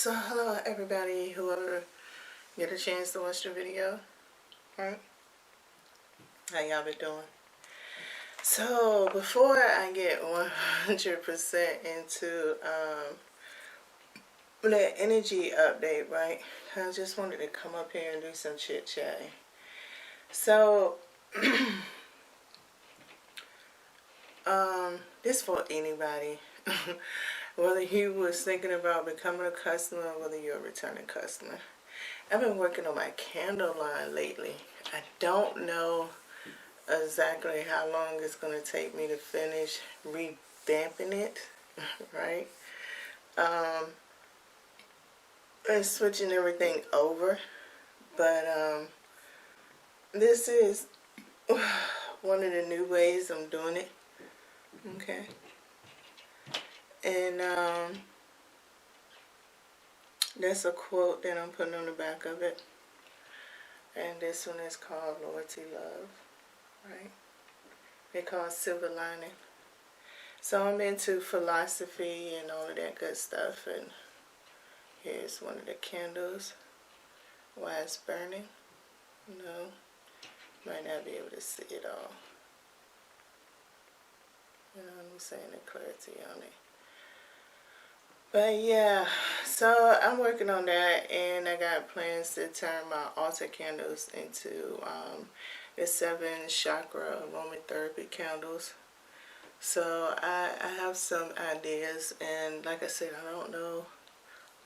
So hello everybody, whoever get a chance to watch the video, right? How y'all been doing? So before I get 100% into the energy update, right? I just wanted to come up here and do some chit chatting. So this for anybody. Whether you was thinking about becoming a customer, whether you're a returning customer. I've been working on my candle line lately. I don't know exactly how long it's going to take me to finish revamping it, right? And switching everything over. But this is one of the new ways I'm doing it. Okay. And that's a quote that I'm putting on the back of it. And this one is called Loyalty Love, right? They call it Silver Lining. So I'm into philosophy and all of that good stuff. And here's one of the candles while it's burning. No, might not be able to see it all. You know what I'm saying? The clarity on it. But yeah, so I'm working on that, and I got plans to turn my altar candles into the 7 chakra aromatherapy candles. So I have some ideas, and like I said, I don't know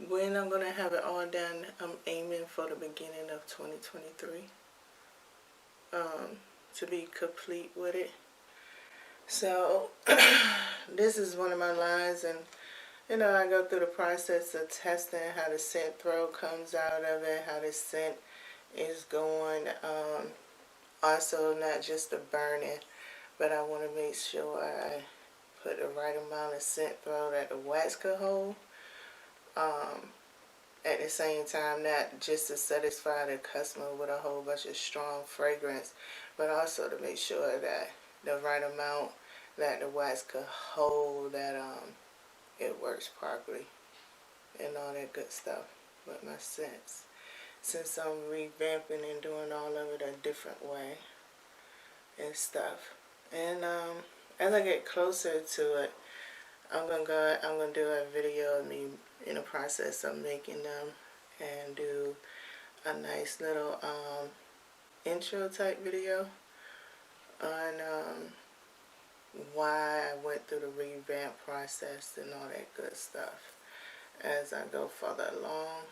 when I'm going to have it all done. I'm aiming for the beginning of 2023 to be complete with it. So this is one of my lines, and you know, I go through the process of testing how the scent throw comes out of it, how the scent is going. Also, not just the burning, but I want to make sure I put the right amount of scent throw that the wax could hold. At the same time, not just to satisfy the customer with a whole bunch of strong fragrance, but also to make sure that the right amount that the wax could hold, that it works properly and all that good stuff with my scents. Since I'm revamping and doing all of it a different way and stuff. And as I get closer to it, I'm gonna do a video of me in the process of making them and do a nice little intro type video on why I went through the revamp process and all that good stuff as I go further along.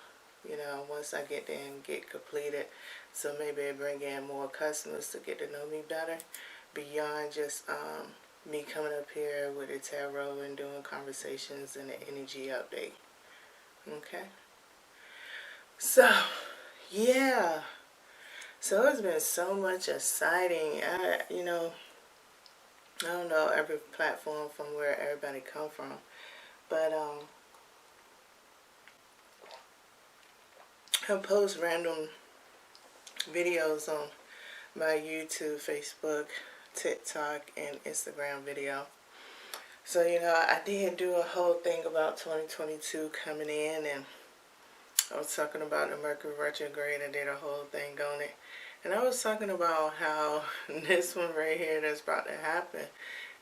You know, once I get there and get completed, so maybe I bring in more customers to get to know me better beyond just me coming up here with a tarot and doing conversations and an energy update. Okay, so yeah, so it's been so much exciting. I don't know every platform from where everybody come from, but I post random videos on my YouTube, Facebook, TikTok, and Instagram video. So, you know, I did do a whole thing about 2022 coming in, and I was talking about the Mercury retrograde. I did a whole thing on it. And I was talking about how this one right here that's about to happen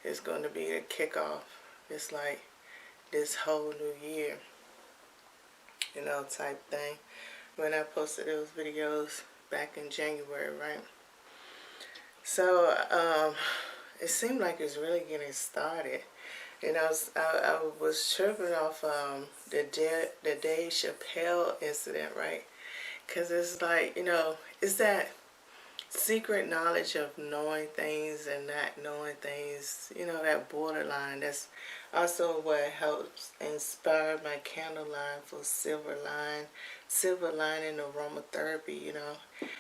is going to be a kickoff. It's like this whole new year, you know, type thing. When I posted those videos back in January, right? So, it seemed like it's really getting started. You know, I was tripping off the Dave Chappelle incident, right? Because it's like, you know, it's that secret knowledge of knowing things and not knowing things, you know, that borderline. That's also what helps inspire my candle line for silver lining aromatherapy. You know,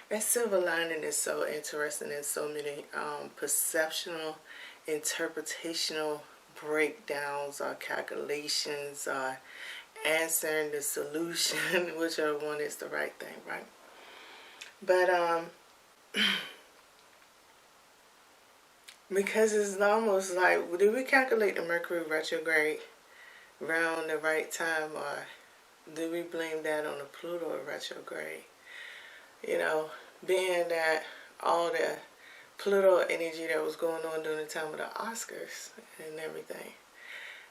that silver lining is so interesting in so many perceptional, interpretational breakdowns or calculations or answering the solution, whichever one is the right thing, right? But because it's almost like, did we calculate the Mercury retrograde around the right time, or do we blame that on the Pluto retrograde? You know, being that all the Pluto energy that was going on during the time of the Oscars and everything.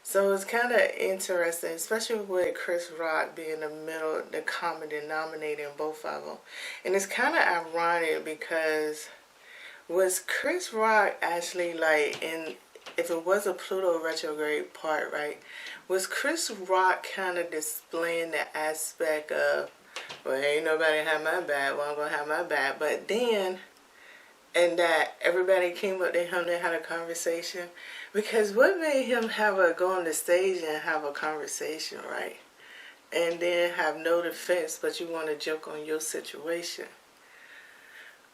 So it's kind of interesting, especially with Chris Rock being the common denominator in both of them. And it's kind of ironic because was Chris Rock actually like if it was a Pluto retrograde part, right? Was Chris Rock kind of displaying the aspect of, well, ain't nobody have my back, well, I'm going to have my back. But then, and that everybody came up to him and had a conversation. Because what made him go on the stage and have a conversation, right? And then have no defense, but you want to joke on your situation?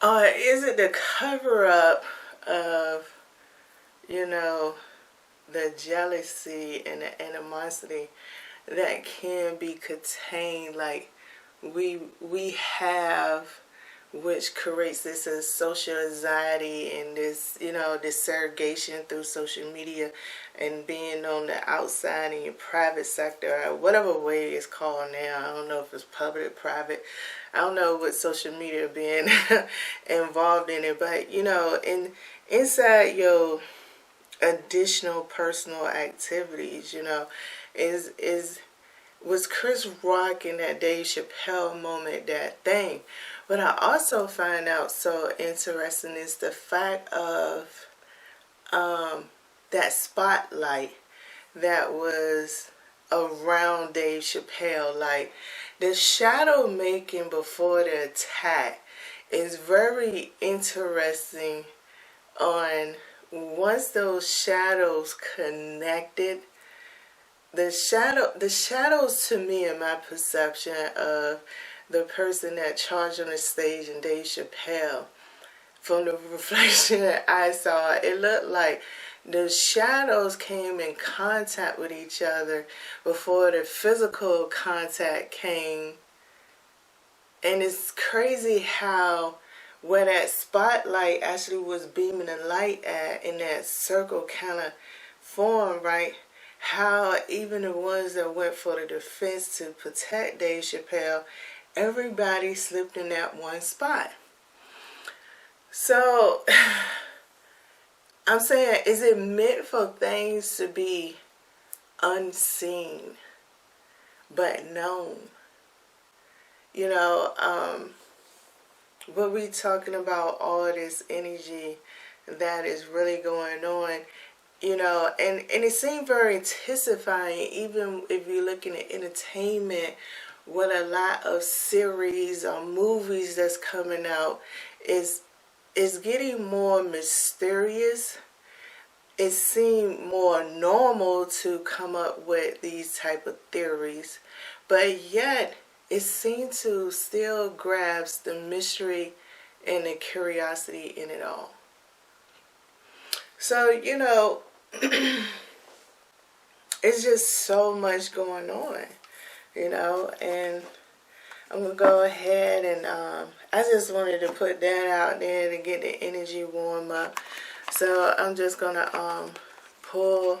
Or is it the cover-up of, you know, the jealousy and the animosity that can be contained, like we have, which creates this social anxiety and this, you know, this segregation through social media and being on the outside in your private sector, or whatever way it's called now. I don't know if it's public, private. I don't know what social media being involved in it, but you know, inside your additional personal activities, you know, was Chris Rock in that Dave Chappelle moment that thing. But I also find out so interesting is the fact of that spotlight that was around Dave Chappelle. Like the shadow making before the attack is very interesting on once those shadows connected. The shadows to me, in my perception of the person that charged on the stage and Dave Chappelle, from the reflection that I saw, it looked like the shadows came in contact with each other before the physical contact came. And it's crazy how where that spotlight actually was beaming the light at in that circle kind of form, right? How even the ones that went for the defense to protect Dave Chappelle, everybody slipped in that one spot. So, I'm saying, is it meant for things to be unseen, but known? You know, what we talking about, all of this energy that is really going on, you know, and it seemed very intensifying, even if you're looking at entertainment, with a lot of series or movies that's coming out, is getting more mysterious. It seemed more normal to come up with these type of theories, but yet it seemed to still grasp the mystery and the curiosity in it all. So, you know, it's just so much going on, you know, and I'm going to go ahead and I just wanted to put that out there to get the energy warm up. So I'm just going to pull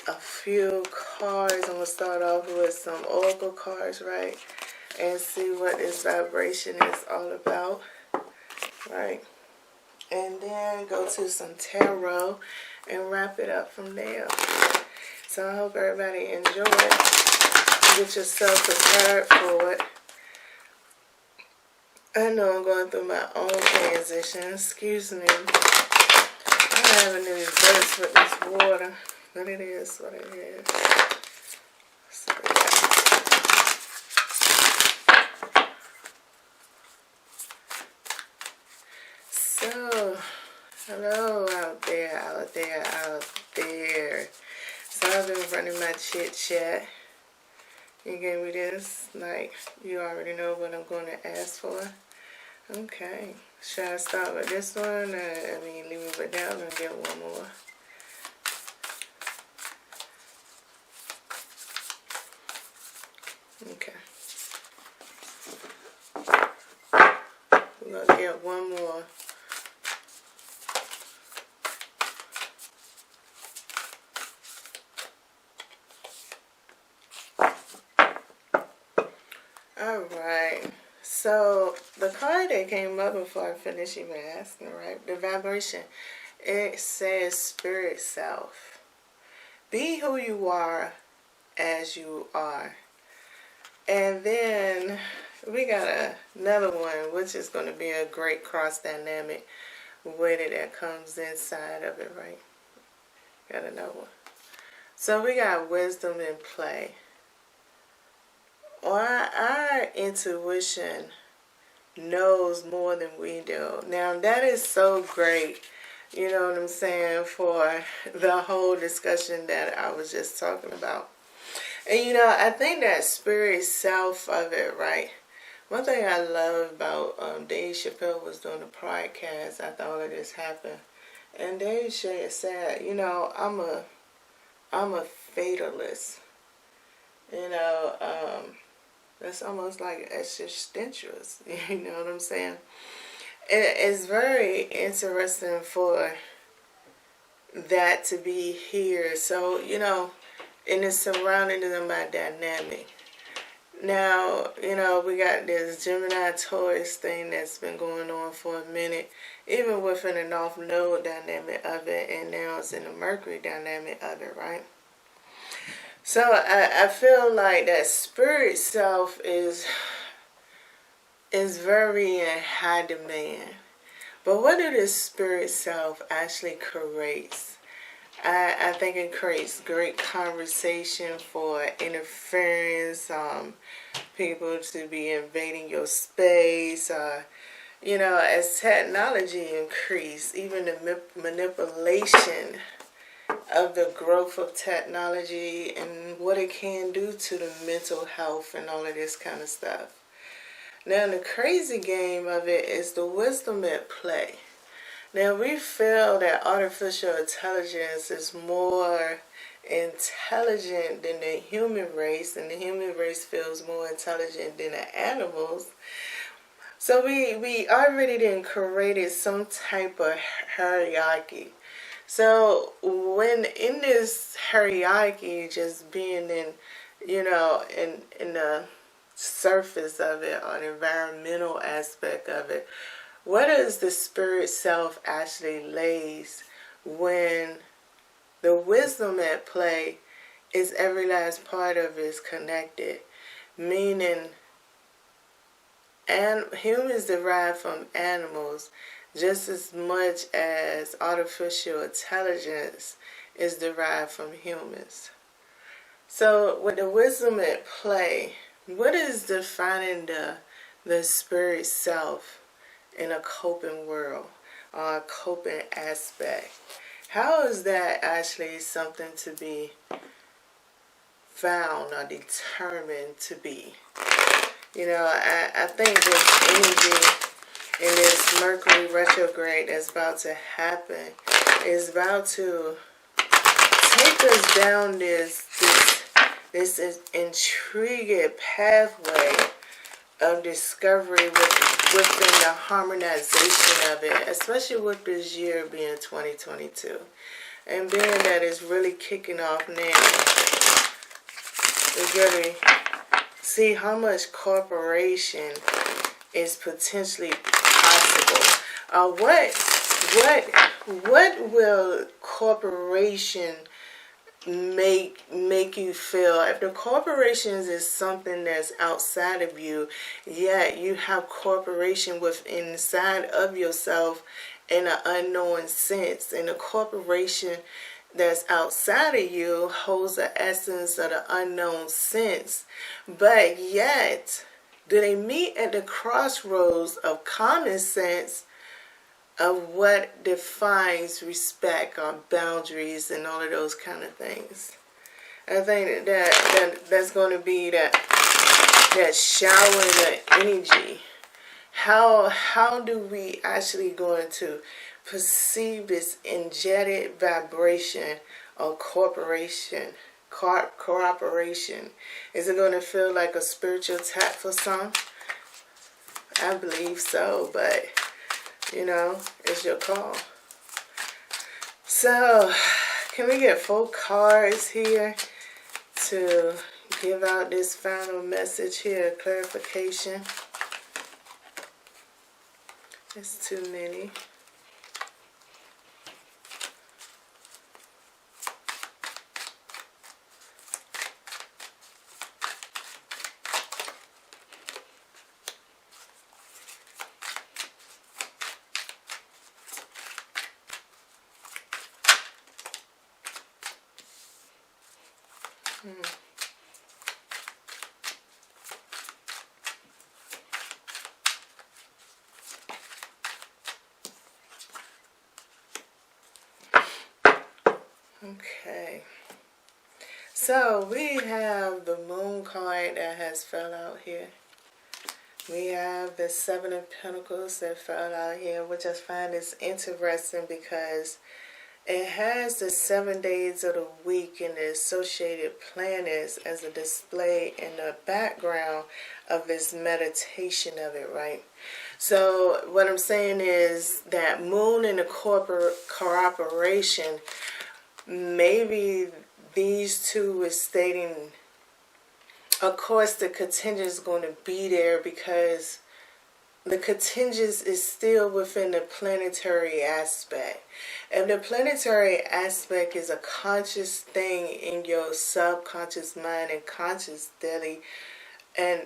a few cards. I'm going to start off with some oracle cards, right, and see what this vibration is all about, right, and then go to some tarot and wrap it up from there. So I hope everybody enjoy it. Get yourself prepared for it. I know I'm going through my own transition. Excuse me. I'm having these bursts with this water. But it is what it is. Sorry. So, hello out there, out there, out there. So I've been running my chit chat. You gave me this, like, you already know what I'm going to ask for. Okay. Should I start with this one? Leave it with that one and get one more. Okay. We're going to get one more. Alright. So, the card that came up before I finished even asking, right? The vibration. It says spirit self. Be who you are as you are. And then we got another one, which is going to be a great cross dynamic with it that comes inside of it, right? Got another one. So we got wisdom in play. Our intuition knows more than we do. Now that is so great, you know what I'm saying, for the whole discussion that I was just talking about. And you know, I think that spirit self of it, right? One thing I love about Dave Chappelle was doing the podcast after all of this happened. And Dave said, you know, I'm a fatalist. You know, that's almost like existentialist. You know what I'm saying? It's very interesting for that to be here. So, you know, and it's surrounded them by dynamic. Now, you know, we got this Gemini Taurus thing that's been going on for a minute, even within the North Node dynamic of it, and now it's in the Mercury dynamic of it, right? So I feel like that spirit self is very in high demand. But what did this spirit self actually creates? I think it creates great conversation for interference, people to be invading your space. You know, as technology increase, even the manipulation of the growth of technology and what it can do to the mental health and all of this kind of stuff. Now, the crazy game of it is the wisdom at play. Now, we feel that artificial intelligence is more intelligent than the human race, and the human race feels more intelligent than the animals. So we already then created some type of hierarchy. So when in this hierarchy, just being in, you know, in the surface of it, or the environmental aspect of it, what does the spirit self actually lays when the wisdom at play is every last part of it is connected? Meaning, and humans derive from animals just as much as artificial intelligence is derived from humans. So with the wisdom at play, what is defining the spirit self in a coping world, or a coping aspect? How is that actually something to be found or determined to be? You know, I think this energy in this Mercury retrograde that's about to happen is about to take us down this intriguing pathway of discovery within the harmonization of it, especially with this year being 2022. And being that it's really kicking off now, we're going to see how much cooperation is potentially possible. What will corporation make you feel? If the corporations is something that's outside of you, yet you have corporation within inside of yourself in an unknown sense, and the corporation that's outside of you holds the essence of the unknown sense, but yet do they meet at the crossroads of common sense of what defines respect or boundaries and all of those kind of things? I think that's going to be that showering of energy. How do we actually going to perceive this energetic vibration of cooperation? Cooperation. Is it going to feel like a spiritual tap for some? I believe so, but you know, it's your call. So, can we get 4 cards here to give out this final message here, clarification. It's too many. Okay, so we have the Moon card that has fell out here. We have the Seven of Pentacles that fell out here, which I find is interesting because it has the 7 days of the week and the associated planets as a display in the background of this meditation of it, right? So what I'm saying is that Moon and the cooperation, maybe these two is stating, of course the contingent is going to be there because the contingent is still within the planetary aspect. If the planetary aspect is a conscious thing in your subconscious mind and conscious daily, and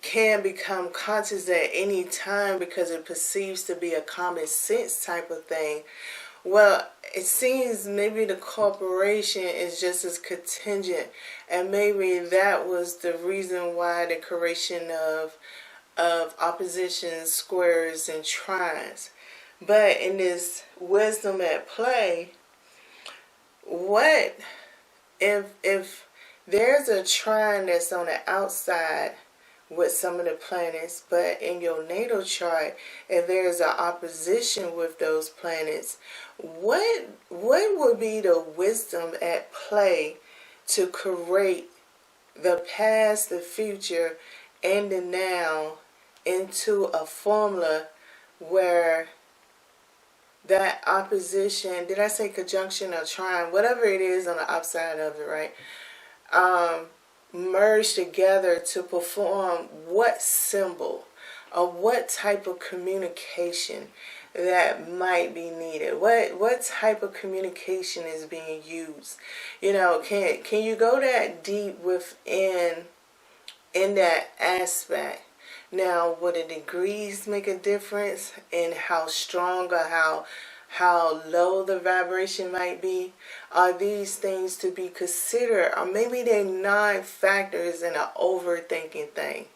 can become conscious at any time because it perceives to be a common sense type of thing, well, it seems maybe the corporation is just as contingent, and maybe that was the reason why the creation of opposition, squares, and trines. But in this wisdom at play, what if there's a trine that's on the outside with some of the planets, but in your natal chart, if there's an opposition with those planets, what would be the wisdom at play to create the past, the future, and the now into a formula where that opposition, did I say conjunction or trine, whatever it is on the outside of it, right, merge together to perform what symbol or what type of communication that might be needed? What type of communication is being used? You know, can you go that deep within in that aspect? Now, would the degrees make a difference in how strong or how low the vibration might be? Are these things to be considered? Or maybe they're non-factors in an overthinking thing.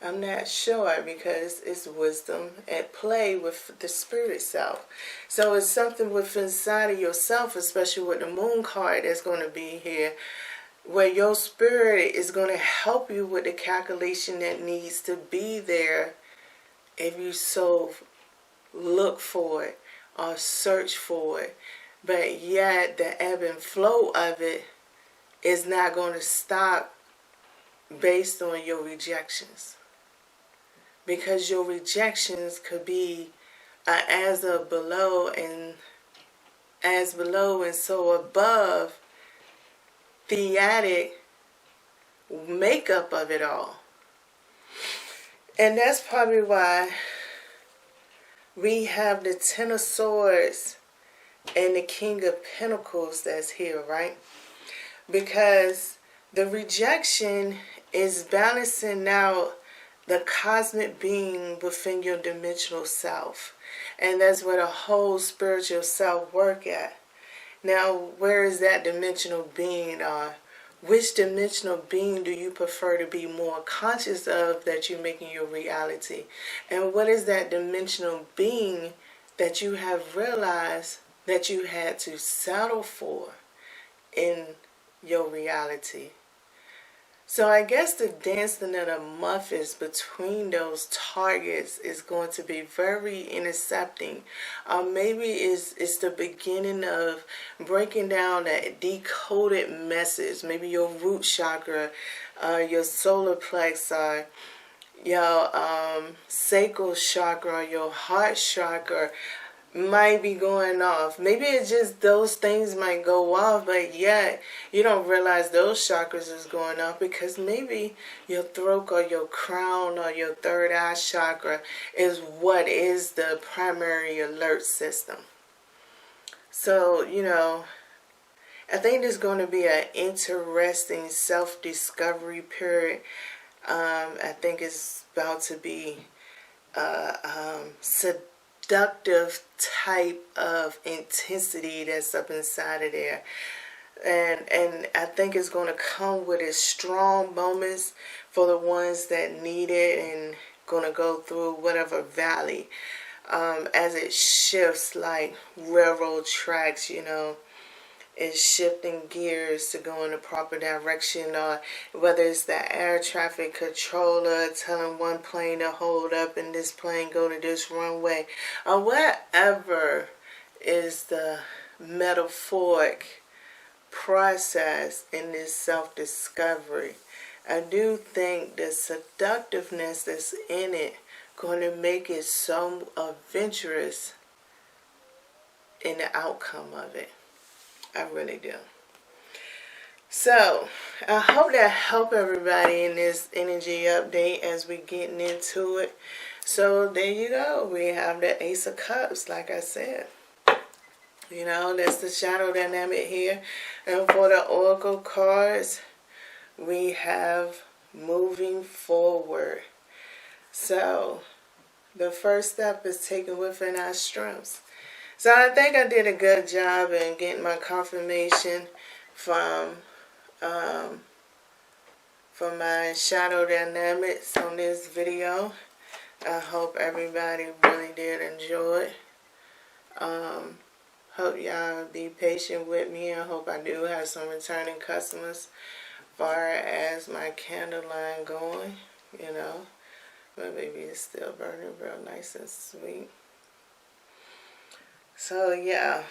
I'm not sure because it's wisdom at play with the spirit self. So it's something within inside of yourself, especially with the Moon card that's going to be here, where your spirit is going to help you with the calculation that needs to be there if you so look for it or search for it. But yet the ebb and flow of it is not going to stop based on your rejections. Because your rejections could be as of below and as below and so above theatic makeup of it all. And that's probably why we have the Ten of Swords and the King of Pentacles that's here, right? Because the rejection is balancing out the cosmic being within your dimensional self. And that's where the whole spiritual self work at. Now, where is that dimensional being? Which dimensional being do you prefer to be more conscious of that you're making your reality? And what is that dimensional being that you have realized that you had to settle for in your reality? So I guess the dancing of the muffins between those targets is going to be very intercepting. Maybe it's the beginning of breaking down that decoded message. Maybe your root chakra, your solar plexus, your sacral chakra, your heart chakra. might be going off. Maybe it's just those things might go off, but yet you don't realize those chakras is going off because maybe your throat or your crown or your third eye chakra is what is the primary alert system. So, you know, I think there's going to be an interesting self-discovery period. I think it's about to be seductive type of intensity that's up inside of there. And I think it's going to come with its strong moments for the ones that need it and going to go through whatever valley as it shifts like railroad tracks, you know. Is shifting gears to go in the proper direction, or whether it's the air traffic controller telling one plane to hold up and this plane go to this runway, or whatever is the metaphoric process in this self-discovery. I do think the seductiveness that's in it going to make it so adventurous in the outcome of it. I really do. So, I hope that helped everybody in this energy update as we getting into it. So, there you go. We have the Ace of Cups, like I said. You know, that's the shadow dynamic here. And for the Oracle cards, we have moving forward. So, the first step is taking within our strengths. So I think I did a good job in getting my confirmation from my shadow dynamics on this video. I hope everybody really did enjoy it. Hope y'all be patient with me. I hope I do have some returning customers as far as my candle line going, you know. But maybe it's still burning real nice and sweet. So yeah,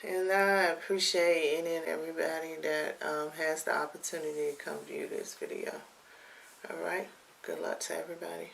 and I appreciate any and everybody that has the opportunity to come view this video. Alright, good luck to everybody.